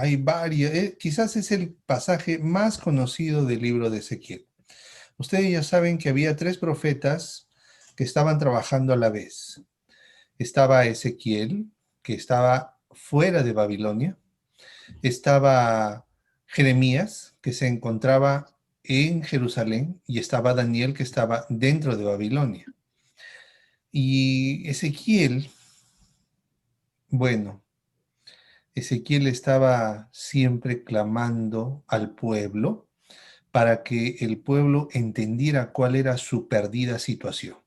hay varios, quizás es el pasaje más conocido del libro de Ezequiel. Ustedes ya saben que había tres profetas que estaban trabajando a la vez. Estaba Ezequiel, que estaba fuera de Babilonia. Estaba Jeremías, que se encontraba en Jerusalén, y estaba Daniel, que estaba dentro de Babilonia. Y Ezequiel, bueno, Ezequiel estaba siempre clamando al pueblo para que el pueblo entendiera cuál era su perdida situación.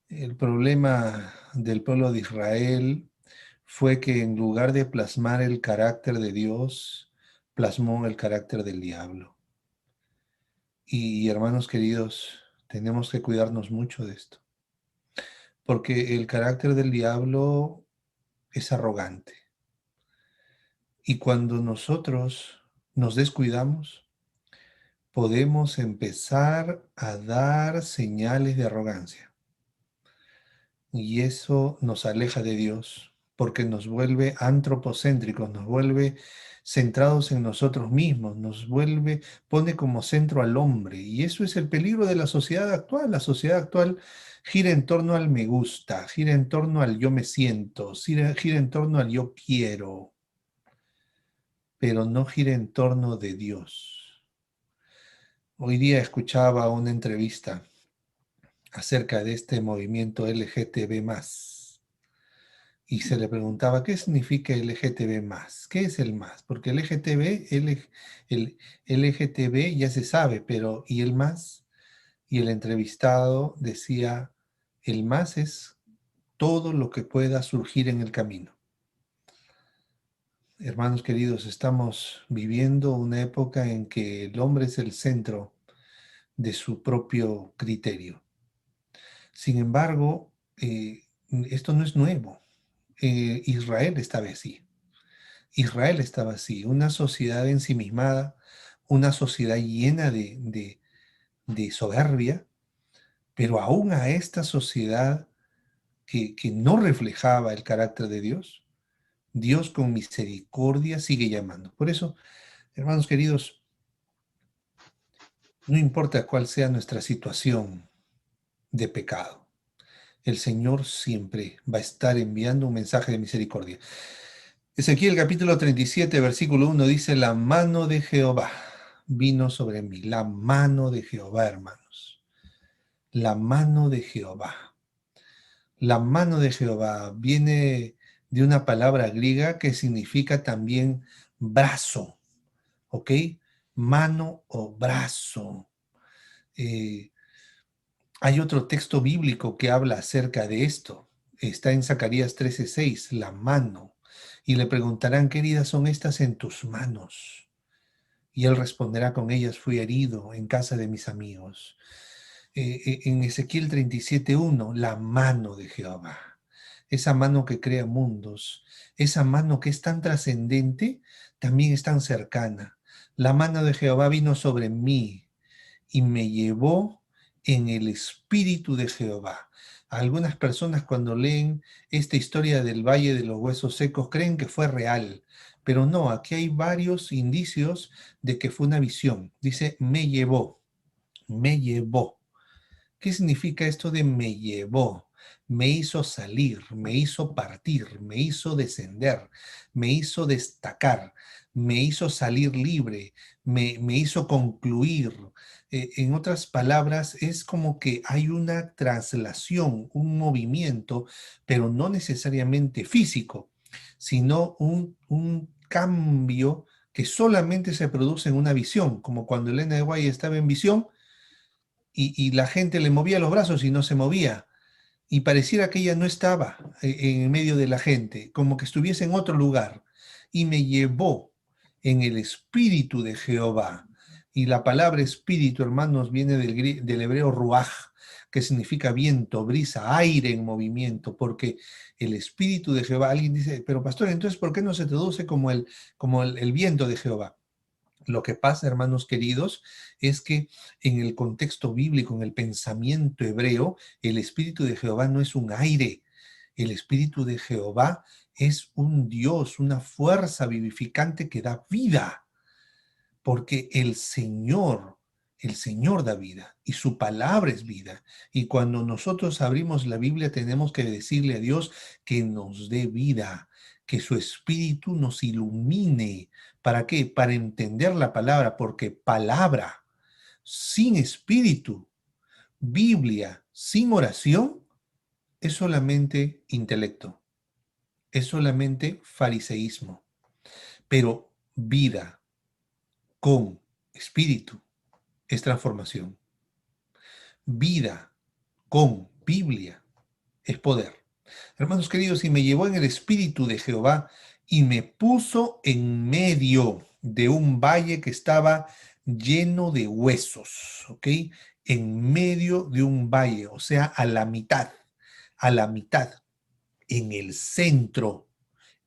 El problema del pueblo de Israel fue que en lugar de plasmar el carácter de Dios, plasmó el carácter del diablo. Y hermanos queridos, tenemos que cuidarnos mucho de esto, porque el carácter del diablo es arrogante. Y cuando nosotros nos descuidamos, podemos empezar a dar señales de arrogancia. Y eso nos aleja de Dios, porque nos vuelve antropocéntricos, nos vuelve centrados en nosotros mismos, pone como centro al hombre. Y eso es el peligro de la sociedad actual. La sociedad actual gira en torno al me gusta, gira en torno al yo me siento, gira en torno al yo quiero, pero no gira en torno de Dios. Hoy día escuchaba una entrevista acerca de este movimiento LGTB+. Y se le preguntaba, ¿qué significa LGTB+? ¿Qué es el más? Porque el LGTB ya se sabe, pero ¿y el más? Y el entrevistado decía, el más es todo lo que pueda surgir en el camino. Hermanos queridos, estamos viviendo una época en que el hombre es el centro de su propio criterio. Sin embargo, esto no es nuevo. Israel estaba así. Israel estaba así, una sociedad ensimismada, una sociedad llena de soberbia, pero aún a esta sociedad que no reflejaba el carácter de Dios, Dios con misericordia sigue llamando. Por eso, hermanos queridos, no importa cuál sea nuestra situación de pecado, el Señor siempre va a estar enviando un mensaje de misericordia. Ezequiel capítulo 37, versículo 1 dice, la mano de Jehová vino sobre mí, la mano de Jehová, hermanos, la mano de Jehová. La mano de Jehová viene de una palabra griega que significa también brazo, ¿ok? Mano o brazo. Eh, Hay otro texto bíblico que habla acerca de esto. Está en Zacarías 13:6, la mano. Y le preguntarán, ¿qué heridas son estas en tus manos? Y él responderá, con ellas fui herido en casa de mis amigos. En Ezequiel 37:1, la mano de Jehová. Esa mano que crea mundos, esa mano que es tan trascendente, también es tan cercana. La mano de Jehová vino sobre mí y me llevó en el espíritu de Jehová. Algunas personas cuando leen esta historia del Valle de los Huesos Secos creen que fue real, pero no, aquí hay varios indicios de que fue una visión. Dice, me llevó, me llevó. ¿Qué significa esto de me llevó? Me hizo salir, me hizo partir, me hizo descender, me hizo destacar, me hizo salir libre, me hizo concluir. En otras palabras, es como que hay una traslación, un movimiento, pero no necesariamente físico, sino un cambio que solamente se produce en una visión, como cuando Elena de Guay estaba en visión y la gente le movía los brazos y no se movía. Y pareciera que ella no estaba en medio de la gente, como que estuviese en otro lugar. Y me llevó en el espíritu de Jehová. Y la palabra espíritu, hermanos, viene del hebreo ruaj, que significa viento, brisa, aire en movimiento, porque el espíritu de Jehová, alguien dice, pero pastor, entonces, ¿por qué no se traduce como el viento de Jehová? Lo que pasa, hermanos queridos, es que en el contexto bíblico, en el pensamiento hebreo, el Espíritu de Jehová no es un aire. El Espíritu de Jehová es un Dios, una fuerza vivificante que da vida, porque el Señor da vida y su palabra es vida. Y cuando nosotros abrimos la Biblia tenemos que decirle a Dios que nos dé vida, que su Espíritu nos ilumine. ¿Para qué? Para entender la palabra, porque palabra sin Espíritu, Biblia sin oración, es solamente intelecto, es solamente fariseísmo, pero vida con espíritu es transformación. Vida con Biblia es poder. Hermanos queridos, y me llevó en el espíritu de Jehová y me puso en medio de un valle que estaba lleno de huesos, ¿ok? En medio de un valle, o sea, a la mitad, en el centro,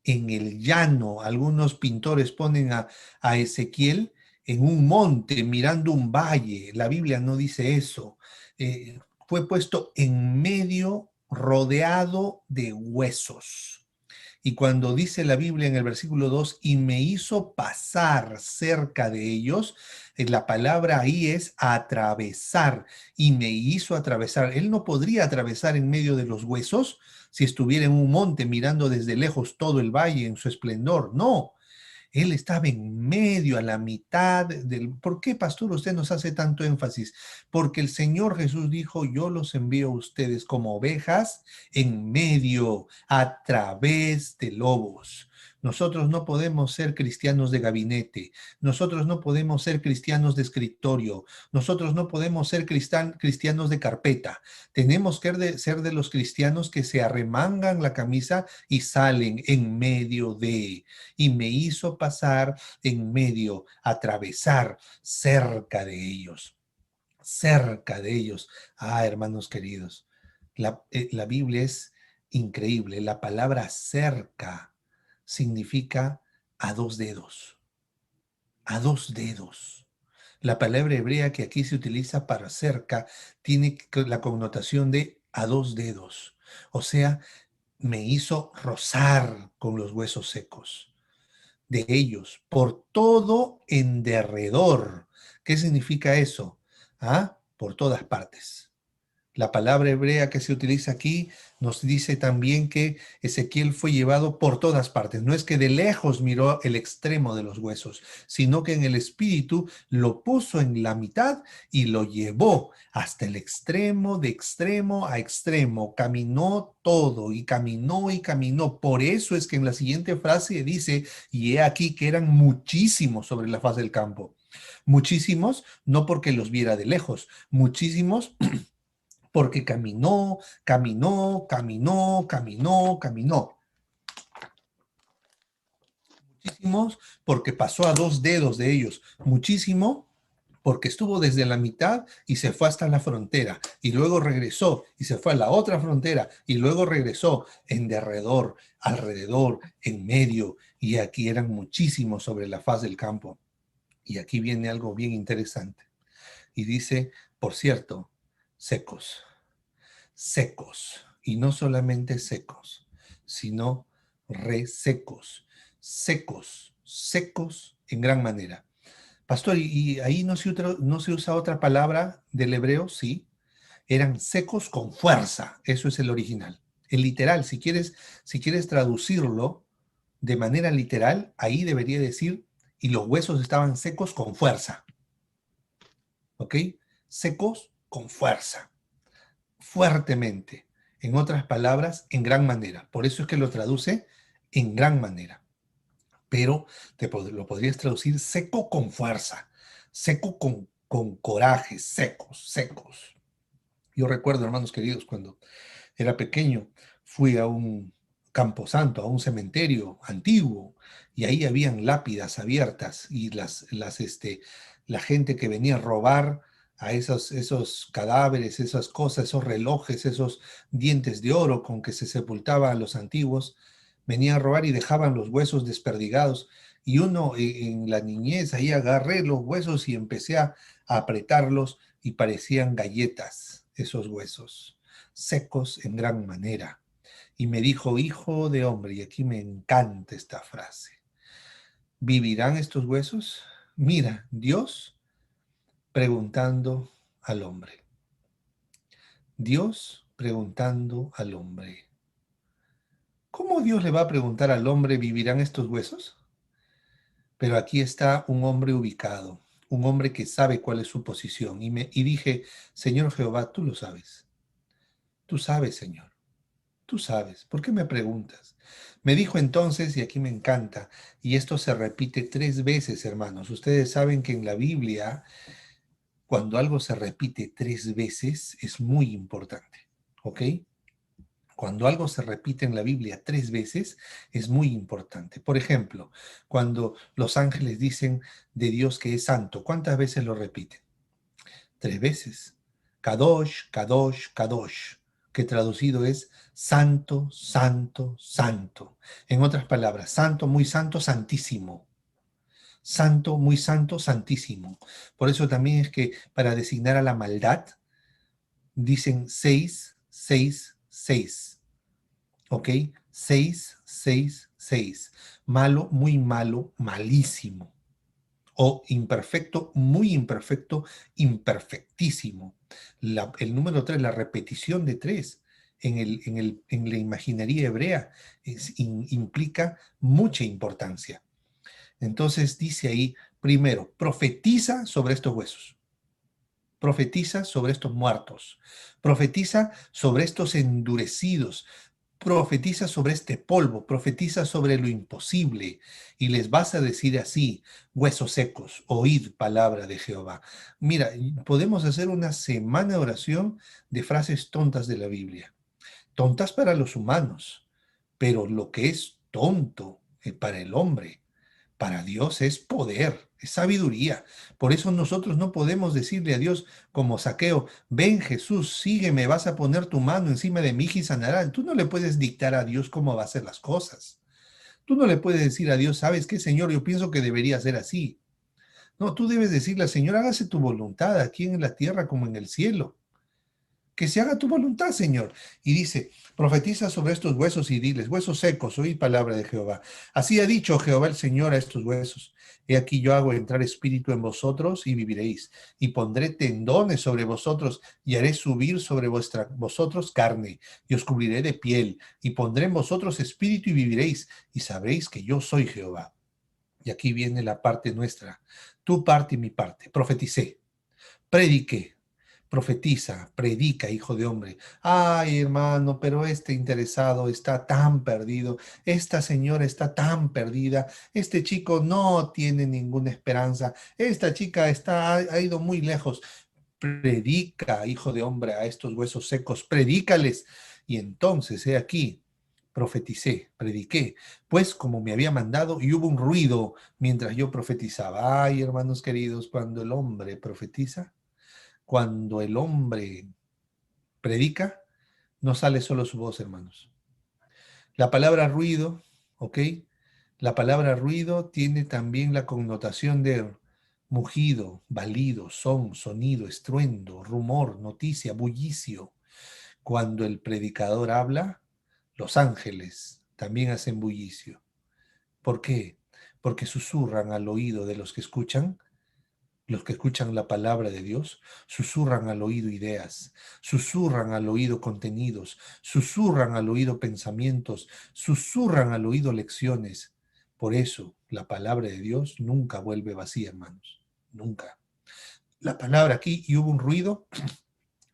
en el llano. Algunos pintores ponen a Ezequiel en un monte mirando un valle. La Biblia no dice eso. Fue puesto en medio, rodeado de huesos. Y cuando dice la Biblia en el versículo 2, y me hizo pasar cerca de ellos, la palabra ahí es atravesar, y me hizo atravesar. Él no podría atravesar en medio de los huesos si estuviera en un monte mirando desde lejos todo el valle en su esplendor. No, él estaba en medio, a la mitad del... ¿Por qué, pastor, usted nos hace tanto énfasis? Porque el Señor Jesús dijo, yo los envío a ustedes como ovejas en medio, a través de lobos. Nosotros no podemos ser cristianos de gabinete, nosotros no podemos ser cristianos de escritorio, nosotros no podemos ser cristianos de carpeta. Tenemos que ser de los cristianos que se arremangan la camisa y salen en medio de y me hizo pasar en medio, atravesar cerca de ellos, cerca de ellos. Ah, hermanos queridos, la Biblia es increíble. La palabra cerca significa a dos dedos, a dos dedos. La palabra hebrea que aquí se utiliza para cerca tiene la connotación de a dos dedos. O sea, me hizo rozar con los huesos secos de ellos, por todo en derredor. ¿Qué significa eso? ¿Ah? Por todas partes. La palabra hebrea que se utiliza aquí nos dice también que Ezequiel fue llevado por todas partes. No es que de lejos miró el extremo de los huesos, sino que en el espíritu lo puso en la mitad y lo llevó hasta el extremo, de extremo a extremo. Caminó todo y caminó y caminó. Por eso es que en la siguiente frase dice, y he aquí que eran muchísimos sobre la faz del campo. Muchísimos, no porque los viera de lejos, muchísimos porque caminó, caminó, caminó, caminó, caminó. Muchísimos porque pasó a dos dedos de ellos. Muchísimo porque estuvo desde la mitad y se fue hasta la frontera, y luego regresó y se fue a la otra frontera, y luego regresó en derredor, alrededor, en medio, y aquí eran muchísimos sobre la faz del campo. Y aquí viene algo bien interesante. Y dice, por cierto, secos. Secos, y no solamente secos, sino resecos, secos, secos en gran manera. Pastor, ¿y ahí no se usa otra palabra del hebreo? Sí, eran secos con fuerza, eso es el original. El literal, si quieres traducirlo de manera literal, ahí debería decir, y los huesos estaban secos con fuerza, ¿ok? Secos con fuerza, fuertemente. En otras palabras, en gran manera. Por eso es que lo traduce en gran manera. Pero lo podrías traducir seco con fuerza, seco con coraje, secos, secos. Yo recuerdo, hermanos queridos, cuando era pequeño, fui a un camposanto, a un cementerio antiguo, y ahí habían lápidas abiertas y la gente que venía a robar a esos cadáveres, esas cosas, esos relojes, esos dientes de oro con que se sepultaban a los antiguos, venía a robar y dejaban los huesos desperdigados. Y uno en la niñez ahí agarré los huesos y empecé a apretarlos y parecían galletas esos huesos secos en gran manera. Y me dijo, hijo de hombre, y aquí me encanta esta frase, ¿vivirán estos huesos? Mira, Dios preguntando al hombre. Dios preguntando al hombre. ¿Cómo Dios le va a preguntar al hombre, ¿vivirán estos huesos? Pero aquí está un hombre ubicado, un hombre que sabe cuál es su posición. Y dije, Señor Jehová, tú lo sabes. Tú sabes, Señor. Tú sabes. ¿Por qué me preguntas? Me dijo entonces, y aquí me encanta, y esto se repite 3 veces, hermanos. Ustedes saben que en la Biblia, cuando algo se repite 3 veces, es muy importante. ¿Ok? Cuando algo se repite en la Biblia 3 veces, es muy importante. Por ejemplo, cuando los ángeles dicen de Dios que es santo, ¿cuántas veces lo repiten? 3 veces. Kadosh, Kadosh, Kadosh, que traducido es santo, santo, santo. En otras palabras, santo, muy santo, santísimo. Santo, muy santo, santísimo. Por eso también es que para designar a la maldad, dicen 6, 6, 6. ¿Ok? 6, 6, 6. Malo, muy malo, malísimo. O imperfecto, muy imperfecto, imperfectísimo. El número 3, la repetición de 3 en la imaginería hebrea implica mucha importancia. Entonces dice ahí, primero, profetiza sobre estos huesos. Profetiza sobre estos muertos. Profetiza sobre estos endurecidos. Profetiza sobre este polvo, profetiza sobre lo imposible, y les vas a decir así, huesos secos, oíd palabra de Jehová. Mira, podemos hacer una semana de oración de frases tontas de la Biblia, tontas para los humanos, pero lo que es tonto para el hombre, para Dios es poder, es sabiduría. Por eso nosotros no podemos decirle a Dios como Saqueo, ven Jesús, sígueme, vas a poner tu mano encima de mí y sanarán. Tú no le puedes dictar a Dios cómo va a hacer las cosas. Tú no le puedes decir a Dios, ¿sabes qué, Señor? Yo pienso que debería ser así. No, tú debes decirle al Señor, hágase tu voluntad aquí en la tierra como en el cielo. Que se haga tu voluntad, Señor. Y dice, profetiza sobre estos huesos y diles, huesos secos, oíd palabra de Jehová. Así ha dicho Jehová el Señor a estos huesos. He aquí yo hago entrar espíritu en vosotros y viviréis. Y pondré tendones sobre vosotros y haré subir sobre vosotros carne. Y os cubriré de piel. Y pondré en vosotros espíritu y viviréis. Y sabréis que yo soy Jehová. Y aquí viene la parte nuestra. Tu parte y mi parte. Profeticé. Prediqué. Profetiza, predica, hijo de hombre. Ay, hermano, pero este interesado está tan perdido, esta señora está tan perdida, este chico no tiene ninguna esperanza, esta chica ha ido muy lejos. Predica, hijo de hombre, a estos huesos secos, predícales. Y entonces, he aquí, profeticé, prediqué, pues como me había mandado, y hubo un ruido mientras yo profetizaba. Ay, hermanos queridos, cuando el hombre profetiza, cuando el hombre predica, no sale solo su voz, hermanos. La palabra ruido, ¿ok? La palabra ruido tiene también la connotación de mugido, balido, son, sonido, estruendo, rumor, noticia, bullicio. Cuando el predicador habla, los ángeles también hacen bullicio. ¿Por qué? Porque susurran al oído de los que escuchan. Los que escuchan la palabra de Dios susurran al oído ideas, susurran al oído contenidos, susurran al oído pensamientos, susurran al oído lecciones. Por eso la palabra de Dios nunca vuelve vacía, hermanos. Nunca. La palabra aquí, y hubo un ruido,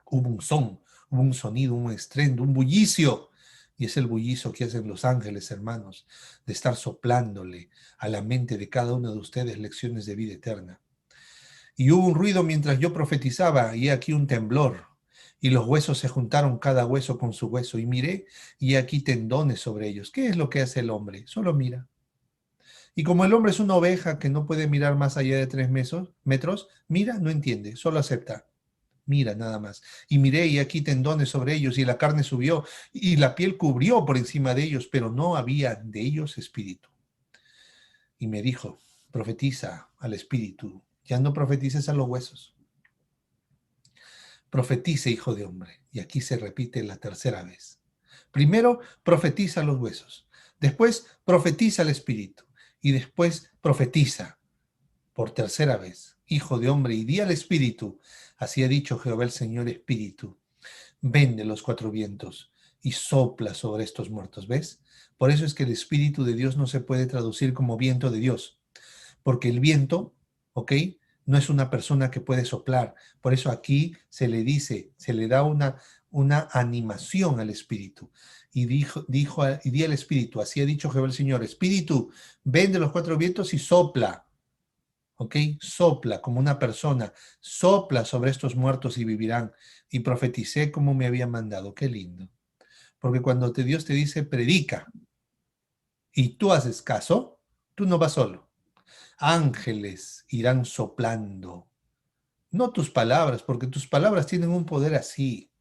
hubo un son, hubo un sonido, un estruendo, un bullicio. Y es el bullicio que hacen los ángeles, hermanos, de estar soplándole a la mente de cada uno de ustedes lecciones de vida eterna. Y hubo un ruido mientras yo profetizaba, y aquí un temblor, y los huesos se juntaron cada hueso con su hueso, y miré, y aquí tendones sobre ellos. ¿Qué es lo que hace el hombre? Solo mira. Y como el hombre es una oveja que no puede mirar más allá de 3 metros, mira, no entiende, solo acepta. Mira nada más. Y miré, y aquí tendones sobre ellos, y la carne subió, y la piel cubrió por encima de ellos, pero no había de ellos espíritu. Y me dijo, profetiza al espíritu, ya no profetices a los huesos. Profetice, hijo de hombre. Y aquí se repite la tercera vez. Primero profetiza los huesos, después profetiza el espíritu y después profetiza por tercera vez. Hijo de hombre, y di al espíritu, así ha dicho Jehová el Señor Espíritu, ven de los cuatro vientos y sopla sobre estos muertos. ¿Ves? Por eso es que el Espíritu de Dios no se puede traducir como viento de Dios, porque el viento, ¿ok? No es una persona que puede soplar. Por eso aquí se le dice, se le da una animación al Espíritu. Y y di al Espíritu, así ha dicho Jehová el Señor, Espíritu, ven de los cuatro vientos y sopla. ¿Ok? Sopla como una persona, sopla sobre estos muertos y vivirán. Y profeticé como me había mandado. Qué lindo. Porque cuando Dios te dice, predica, y tú haces caso, tú no vas solo. Ángeles irán soplando. No tus palabras, porque tus palabras tienen un poder así.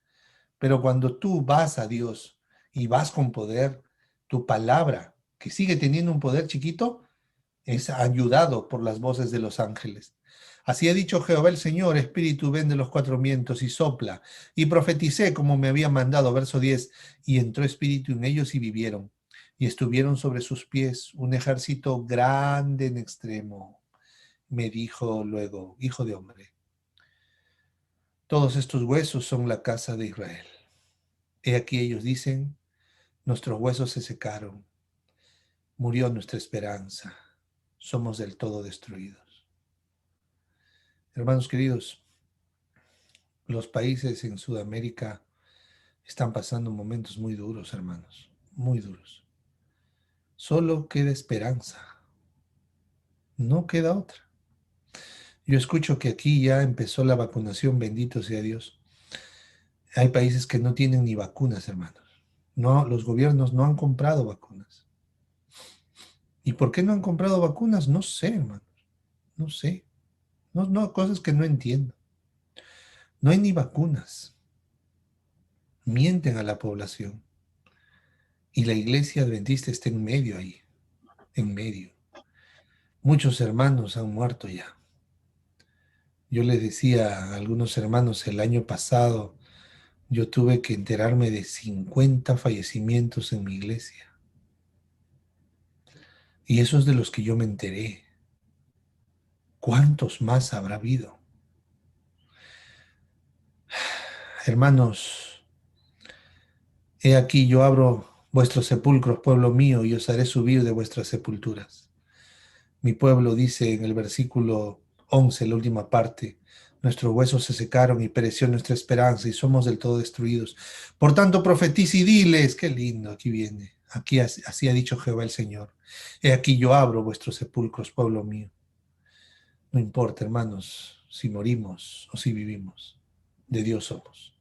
Pero cuando tú vas a Dios y vas con poder, tu palabra, que sigue teniendo un poder chiquito, es ayudado por las voces de los ángeles. Así ha dicho Jehová el Señor, Espíritu, ven de los cuatro vientos y sopla. Y profeticé como me había mandado, verso 10, y entró Espíritu en ellos y vivieron. Y estuvieron sobre sus pies un ejército grande en extremo. Me dijo luego, hijo de hombre, todos estos huesos son la casa de Israel. He aquí ellos dicen, nuestros huesos se secaron, murió nuestra esperanza, somos del todo destruidos. Hermanos queridos, los países en Sudamérica están pasando momentos muy duros, hermanos, muy duros. Solo queda esperanza, no queda otra. Yo escucho que aquí ya empezó la vacunación, bendito sea Dios. Hay países que no tienen ni vacunas, hermanos. No, los gobiernos no han comprado vacunas. ¿Y por qué no han comprado vacunas? No sé, hermanos, no sé. No, no, cosas que no entiendo. No hay ni vacunas. Mienten a la población. Y la iglesia adventista está en medio ahí, en medio. Muchos hermanos han muerto ya. Yo les decía a algunos hermanos el año pasado, yo tuve que enterarme de 50 fallecimientos en mi iglesia. Y esos de los que yo me enteré. ¿Cuántos más habrá habido? Hermanos, he aquí yo abro vuestros sepulcros, pueblo mío, y os haré subir de vuestras sepulturas. Mi pueblo dice en el versículo 11, la última parte, nuestros huesos se secaron y pereció nuestra esperanza y somos del todo destruidos. Por tanto, profetiza y diles, qué lindo, aquí viene, aquí así ha dicho Jehová el Señor. He aquí yo abro vuestros sepulcros, pueblo mío. No importa, hermanos, si morimos o si vivimos, de Dios somos.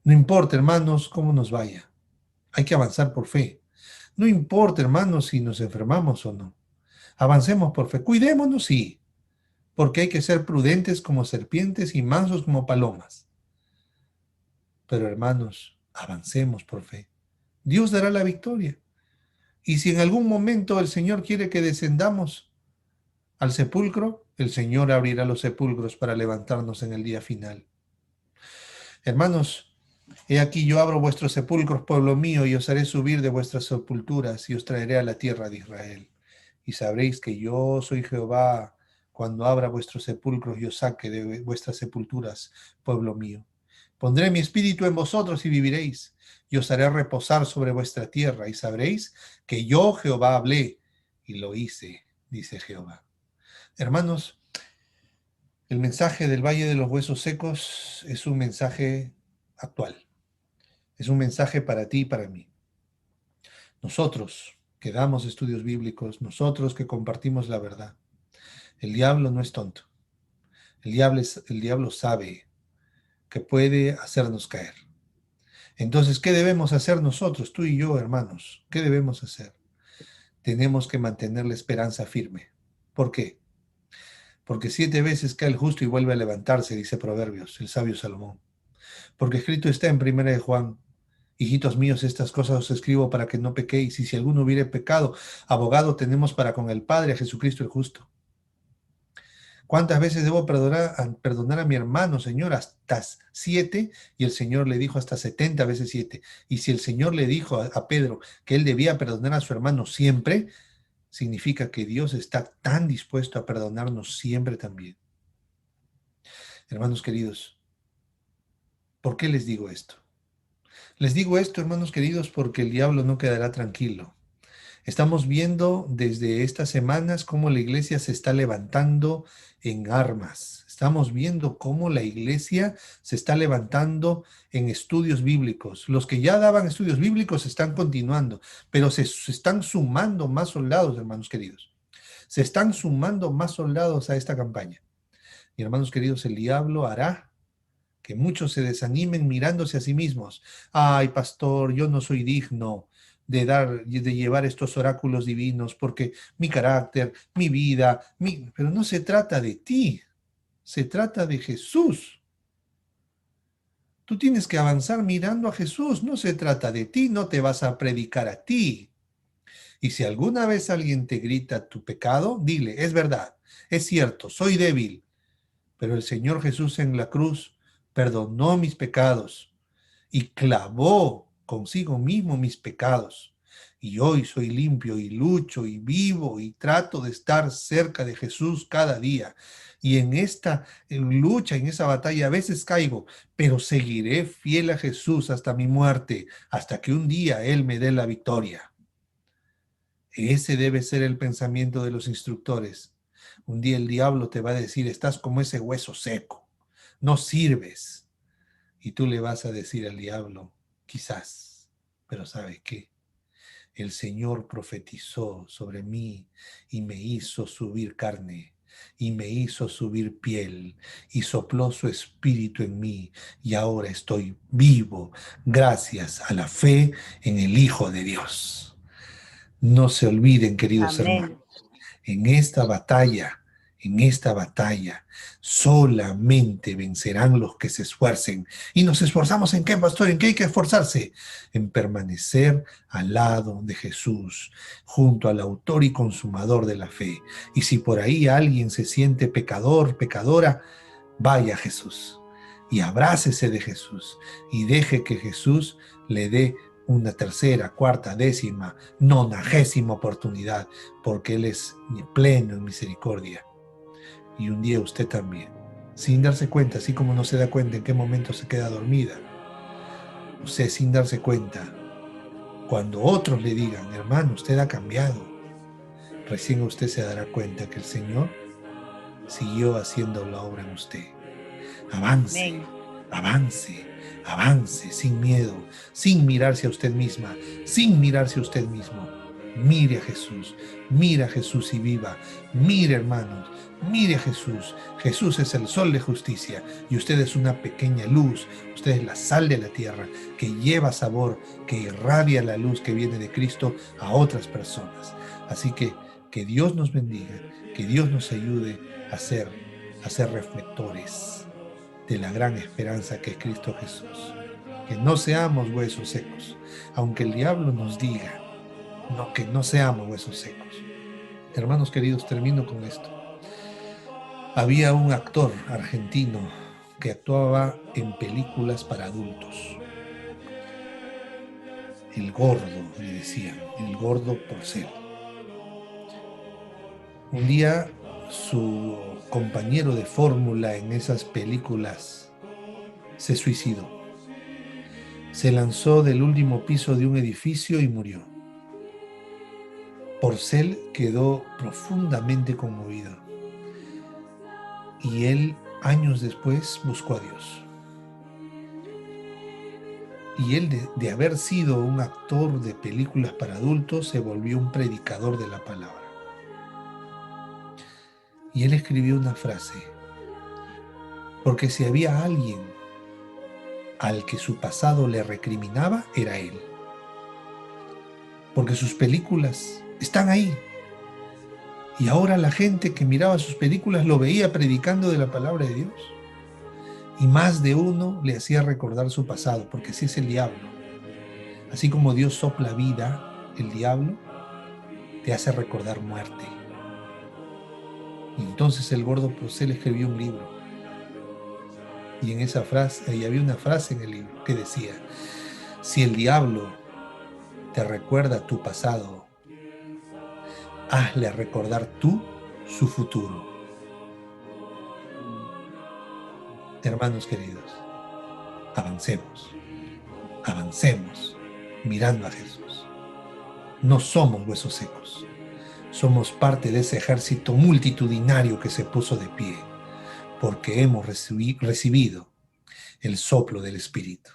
No importa, hermanos, cómo nos vaya, hay que avanzar por fe. No importa, hermanos, si nos enfermamos o no. Avancemos por fe. Cuidémonos, sí, porque hay que ser prudentes como serpientes y mansos como palomas. Pero hermanos, avancemos por fe. Dios dará la victoria. Y si en algún momento el Señor quiere que descendamos al sepulcro, el Señor abrirá los sepulcros para levantarnos en el día final. Hermanos, he aquí yo abro vuestros sepulcros, pueblo mío, y os haré subir de vuestras sepulturas y os traeré a la tierra de Israel. Y sabréis que yo soy Jehová cuando abra vuestros sepulcros y os saque de vuestras sepulturas, pueblo mío. Pondré mi espíritu en vosotros y viviréis, y os haré reposar sobre vuestra tierra, y sabréis que yo Jehová hablé y lo hice, dice Jehová. Hermanos, el mensaje del Valle de los Huesos Secos es un mensaje actual. Es un mensaje para ti y para mí. Nosotros que damos estudios bíblicos, nosotros que compartimos la verdad. El diablo no es tonto. El diablo sabe que puede hacernos caer. Entonces, ¿qué debemos hacer nosotros, tú y yo, hermanos? ¿Qué debemos hacer? Tenemos que mantener la esperanza firme. ¿Por qué? Porque 7 veces cae el justo y vuelve a levantarse, dice Proverbios, el sabio Salomón. Porque escrito está en 1 Juan, hijitos míos, estas cosas os escribo para que no pequéis, y si alguno hubiere pecado, abogado tenemos para con el Padre, a Jesucristo el justo. ¿Cuántas veces debo perdonar a mi hermano, Señor? Hasta 7, y el Señor le dijo hasta 70 veces 7. Y si el Señor le dijo a Pedro que él debía perdonar a su hermano siempre, significa que Dios está tan dispuesto a perdonarnos siempre también. Hermanos queridos, ¿por qué les digo esto? Les digo esto, hermanos queridos, porque el diablo no quedará tranquilo. Estamos viendo desde estas semanas cómo la iglesia se está levantando en armas. Estamos viendo cómo la iglesia se está levantando en estudios bíblicos. Los que ya daban estudios bíblicos están continuando, pero se están sumando más soldados, hermanos queridos. Se están sumando más soldados a esta campaña. Y hermanos queridos, el diablo hará que muchos se desanimen mirándose a sí mismos. Ay, pastor, yo no soy digno de llevar estos oráculos divinos porque mi carácter, mi vida, pero no se trata de ti, se trata de Jesús. Tú tienes que avanzar mirando a Jesús, no se trata de ti, no te vas a predicar a ti. Y si alguna vez alguien te grita tu pecado, dile, es verdad, es cierto, soy débil, pero el Señor Jesús en la cruz perdonó mis pecados y clavó consigo mismo mis pecados. Y hoy soy limpio y lucho y vivo y trato de estar cerca de Jesús cada día. Y en esta lucha, en esa batalla, a veces caigo, pero seguiré fiel a Jesús hasta mi muerte, hasta que un día Él me dé la victoria. Ese debe ser el pensamiento de los instructores. Un día el diablo te va a decir, estás como ese hueso seco, no sirves. Y tú le vas a decir al diablo, quizás, pero ¿sabe qué? El Señor profetizó sobre mí y me hizo subir carne y me hizo subir piel y sopló su espíritu en mí y ahora estoy vivo gracias a la fe en el Hijo de Dios. No se olviden, queridos Amén. hermanos, en esta batalla, solamente vencerán los que se esfuercen. ¿Y nos esforzamos en qué, pastor? ¿En qué hay que esforzarse? En permanecer al lado de Jesús, junto al autor y consumador de la fe. Y si por ahí alguien se siente pecador, pecadora, vaya a Jesús y abrácese de Jesús y deje que Jesús le dé una tercera, cuarta, décima, nonagésima oportunidad, porque Él es pleno en misericordia. Y un día usted también, sin darse cuenta, así como no se da cuenta en qué momento se queda dormida, usted sin darse cuenta, cuando otros le digan, hermano, usted ha cambiado, recién usted se dará cuenta que el Señor siguió haciendo la obra en usted. Avance, Amén. avance, avance, sin miedo, sin mirarse a usted misma, sin mirarse a usted mismo. Mire a Jesús, mira a Jesús y viva. Mire, hermanos, mire a Jesús. Jesús es el sol de justicia y usted es una pequeña luz. Usted es la sal de la tierra que lleva sabor, que irradia la luz que viene de Cristo a otras personas. Así que Dios nos bendiga, que Dios nos ayude a ser reflectores de la gran esperanza que es Cristo Jesús. Que no seamos huesos secos, aunque el diablo nos diga que no seamos huesos secos. Hermanos queridos, termino con esto. Había un actor argentino que actuaba en películas para adultos. El gordo, le decían, el gordo Porcel. Un día su compañero de fórmula en esas películas se suicidó. Se lanzó del último piso de un edificio y murió. Porcel quedó profundamente conmovido y él, años después, buscó a Dios. Y él, de haber sido un actor de películas para adultos, se volvió un predicador de la palabra. Y él escribió una frase, porque si había alguien al que su pasado le recriminaba, era él. Porque sus películas están ahí. Y ahora la gente que miraba sus películas lo veía predicando de la palabra de Dios. Y más de uno le hacía recordar su pasado, porque así es el diablo. Así como Dios sopla vida, el diablo te hace recordar muerte. Y entonces el gordo Procel escribió un libro. Y en esa frase, ahí había una frase en el libro que decía: si el diablo te recuerda tu pasado, hazle recordar tú su futuro. Hermanos queridos, avancemos, avancemos, mirando a Jesús. No somos huesos secos, somos parte de ese ejército multitudinario que se puso de pie, porque hemos recibido el soplo del Espíritu.